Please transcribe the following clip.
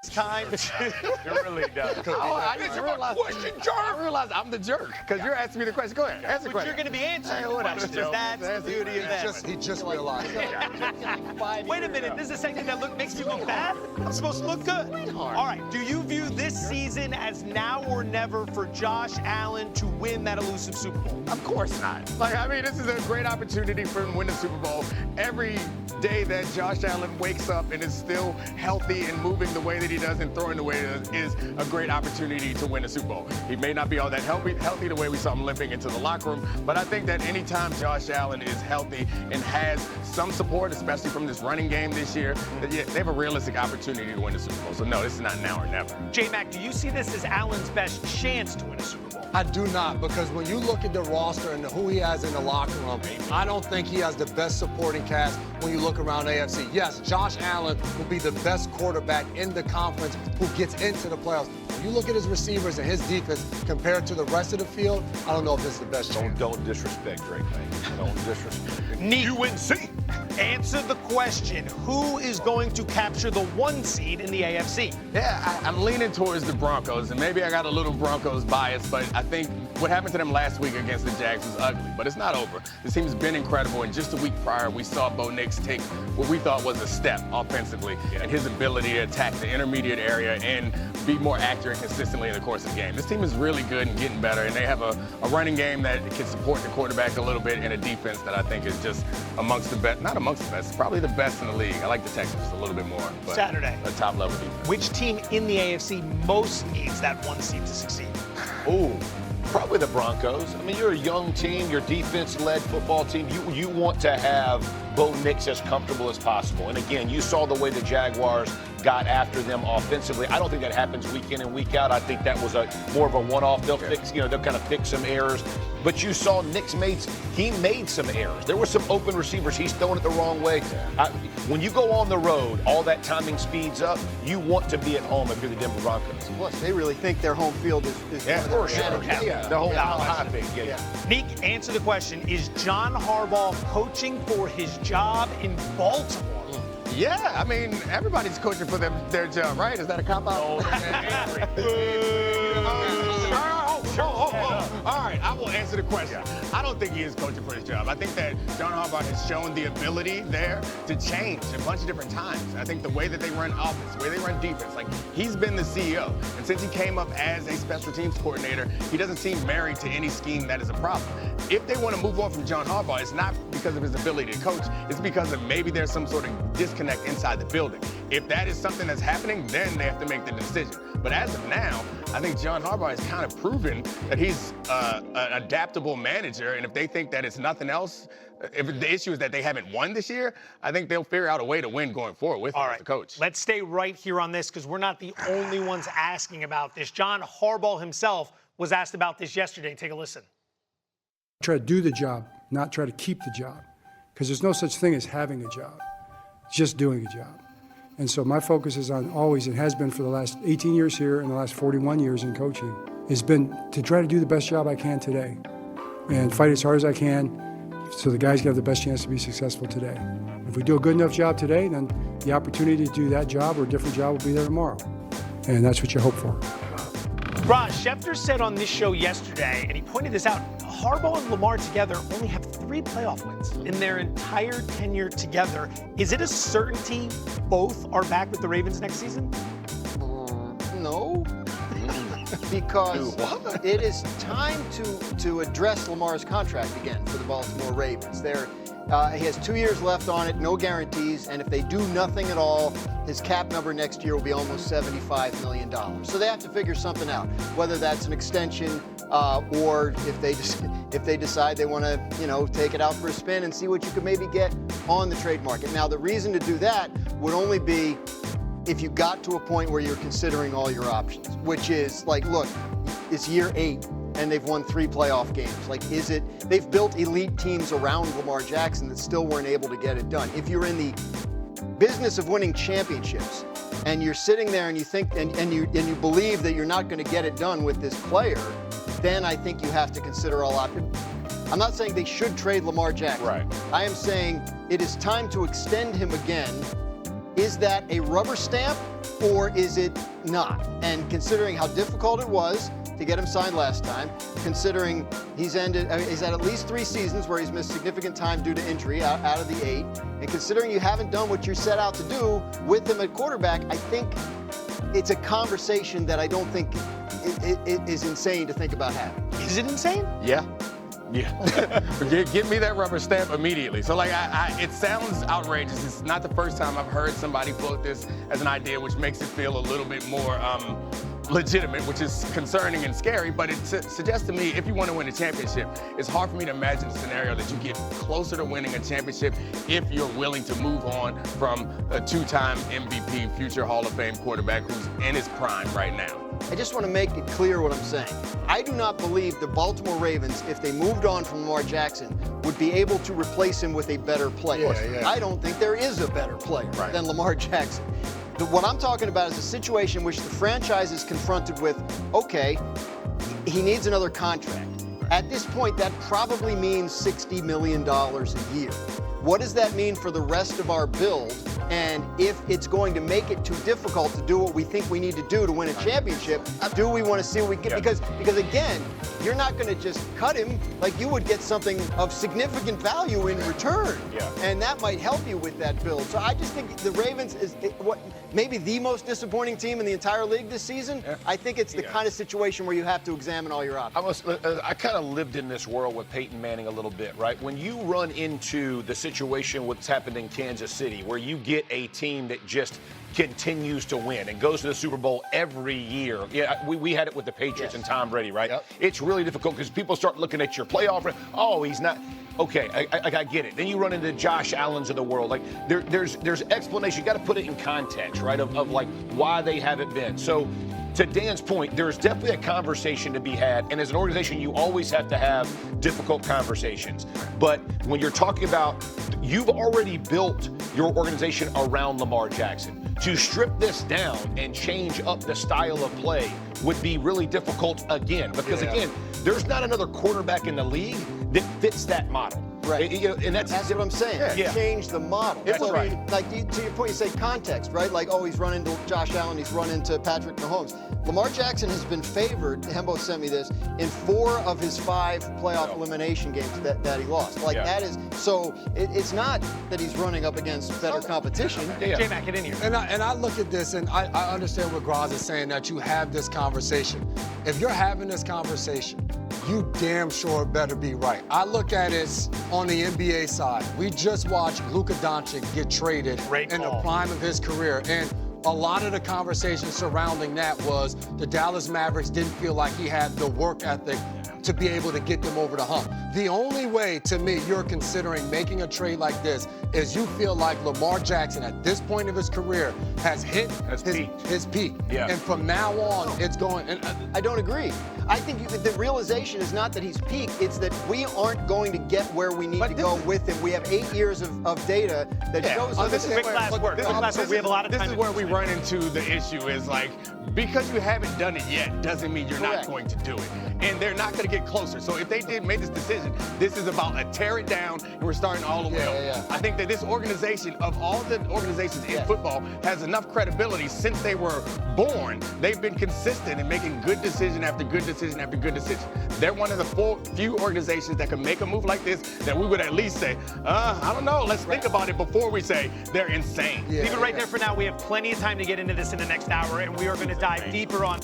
time. It really does. I realize I'm the jerk because you're asking me the question. Go ahead, answer the question. You're going to be answering the questions. That's the beauty of that. He just realized. Wait a minute. This is a segment that makes me look bad? I'm supposed to look good. All right. Do you view this season as now or never for Josh Allen to win that elusive Super Bowl? Of course not. This is a great opportunity for him to win the Super Bowl. Every day that Josh Allen wakes up and is still healthy and moving the way that he does and throwing the way he does is a great opportunity to win a Super Bowl. He may not be all that healthy the way we saw him limping into the locker room, but I think that anytime Josh Allen is healthy and has some support, especially from this running game this year, they have a realistic opportunity to win the Super Bowl. So no, this is not now or never. J-Mac, do you see this as Allen's best chance to win a Super Bowl? I do not, because when you look at the roster and who he has in the locker room, I don't think he has the best supporting cast when you look around AFC. Yes, Josh Allen will be the best quarterback in the conference who gets into the playoffs. When you look at his receivers and his defense compared to the rest of the field, I don't know if this is the best chance. Don't disrespect Drake, man. Don't disrespect. UNC. Answer the question. Who is going to capture the 1 seed in the AFC? Yeah, I'm leaning towards the Broncos, and maybe I got a little Broncos bias, but I think what happened to them last week against the Jags was ugly, but it's not over. This team's been incredible, and just a week prior, we saw Bo Nix take what we thought was a step offensively, and his ability to attack the intermediate area and be more accurate consistently in the course of the game. This team is really good and getting better, and they have a running game that can support the quarterback a little bit, and a defense that I think is just amongst the best, not amongst the best, probably the best in the league. I like the Texans just a little bit more. But Saturday. A top-level defense. Which team in the AFC most needs that 1 seed to succeed? Oh, probably the Broncos. I mean, you're a young team, you're a defense-led football team. You want to have Bo Nix as comfortable as possible. And again, you saw the way the Jaguars got after them offensively. I don't think that happens week in and week out. I think that was more of a one-off. They'll fix, they'll kind of fix some errors. But you saw Nix made some errors. There were some open receivers. He's throwing it the wrong way. When you go on the road, all that timing speeds up. You want to be at home if you're the Denver Broncos. Plus, they really think their home field is for sure. Yeah. The whole high thing. Yeah. Neek, answer the question. Is John Harbaugh coaching for his job in Baltimore? Yeah, I mean, everybody's coaching for their job, right? Is that a cop-out? All right, I will answer the question. I don't think he is coaching for his job. I think that John Harbaugh has shown the ability there to change a bunch of different times. I think the way that they run offense, the way they run defense, he's been the CEO. And since he came up as a special teams coordinator, he doesn't seem married to any scheme that is a problem. If they want to move on from John Harbaugh, it's not because of his ability to coach. It's because of maybe there's some sort of disconnect inside the building. If that is something that's happening, then they have to make the decision. But as of now, I think John Harbaugh has kind of proven that he's an adaptable manager, and if they think that it's nothing else, if the issue is that they haven't won this year, I think they'll figure out a way to win going forward with him as the coach. Let's stay right here on this because we're not the only ones asking about this. John Harbaugh himself was asked about this yesterday. Take a listen. Try to do the job, not try to keep the job, because there's no such thing as having a job. It's just doing a job. And so my focus is on always, and has been for the last 18 years here and the last 41 years in coaching, has been to try to do the best job I can today and fight as hard as I can so the guys have the best chance to be successful today. If we do a good enough job today, then the opportunity to do that job or a different job will be there tomorrow. And that's what you hope for. Raj, Schefter said on this show yesterday, and he pointed this out, Harbaugh and Lamar together only have 3 playoff wins in their entire tenure together. Is it a certainty both are back with the Ravens next season? No, because it is time to address Lamar's contract again for the Baltimore Ravens. He has 2 years left on it, no guarantees, and if they do nothing at all, his cap number next year will be almost $75 million. So they have to figure something out, whether that's an extension or if they decide they want to, take it out for a spin and see what you could maybe get on the trade market. Now, the reason to do that would only be if you got to a point where you're considering all your options, which is look, it's year 8. And they've won 3 playoff games. They've built elite teams around Lamar Jackson that still weren't able to get it done. If you're in the business of winning championships and you're sitting there and you think and you believe that you're not going to get it done with this player, then I think you have to consider all options. I'm not saying they should trade Lamar Jackson. Right. I am saying it is time to extend him again. Is that a rubber stamp or is it not? And considering how difficult it was to get him signed last time, considering he's had at least 3 seasons where he's missed significant time due to injury out of the 8, and considering you haven't done what you set out to do with him at quarterback, I think it's a conversation that I don't think it is insane to think about having. Is it insane? Yeah. Give me that rubber stamp immediately. So, like, it sounds outrageous. It's not the first time I've heard somebody float this as an idea, which makes it feel a little bit more legitimate, which is concerning and scary. But it suggests to me, if you want to win a championship, it's hard for me to imagine a scenario that you get closer to winning a championship if you're willing to move on from a 2-time MVP, future Hall of Fame quarterback who's in his prime right now. I just want to make it clear what I'm saying. I do not believe the Baltimore Ravens, if they moved on from Lamar Jackson, would be able to replace him with a better player. I don't think there is a better player than Lamar Jackson. What I'm talking about is a situation in which the franchise is confronted with, okay, he needs another contract. At this point, that probably means $60 million a year. What does that mean for the rest of our build? And if it's going to make it too difficult to do what we think we need to do to win a championship, do we want to see what we get? Because again, you're not going to just cut him. Like, you would get something of significant value in return. And that might help you with that build. So I just think the Ravens is maybe the most disappointing team in the entire league this season. I think it's the kind of situation where you have to examine all your options. I kind of lived in this world with Peyton Manning a little bit, right? When you run into the situation what's happened in Kansas City, where you get a team that just continues to win and goes to the Super Bowl every year. Yeah, we had it with the Patriots and Tom Brady, right? It's really difficult because people start looking at your playoff. Oh, he's not. Okay, I get it. Then you run into Josh Allen's of the world. Like, there's explanation. You got to put it in context, right? Of like why they haven't been. So, to Dan's point, there's definitely a conversation to be had. And as an organization, you always have to have difficult conversations. But when you're talking about, you've already built your organization around Lamar Jackson. To strip this down and change up the style of play would be really difficult again. Because again, there's not another quarterback in the league that fits that model. Right. And that's what I'm saying. Change the model. That's right. Like, to your point, you say context, right? Like, oh, he's run into Josh Allen, he's run into Patrick Mahomes. Lamar Jackson has been favored, Hembo sent me this, in 4 of his 5 playoff elimination games that he lost. Like, that is, so it's not that he's running up against better competition. J-Mac, get in here. And I look at this, and I understand what Graz is saying, that you have this conversation. If you're having this conversation, you damn sure better be right. I look at it on the NBA side. We just watched Luka Doncic get traded in the prime of his career. And a lot of the conversation surrounding that was the Dallas Mavericks didn't feel like he had the work ethic to be able to get them over the hump. The only way, to me, you're considering making a trade like this is you feel like Lamar Jackson, at this point of his career, has hit his peak. And from now on, it's going. And I don't agree. I think the realization is not that he's peaked, it's that we aren't going to get where we need to go with him. We have 8 years of data that shows us. This is quick last word. We have a lot of time. This is where we run into the issue is, like, because you haven't done it yet doesn't mean you're not going to do it. And they're not going to get closer. So if they did make this decision, this is about a tear it down and we're starting all the way over. I think that this organization, of all the organizations in football, has enough credibility since they were born. They've been consistent in making good decision after good decision after good decision. They're one of the few organizations that can make a move like this that we would at least say, I don't know, let's think about it before we say they're insane. Leave it right there for now. We have plenty of time to get into this in the next hour, and we are going to dive deeper on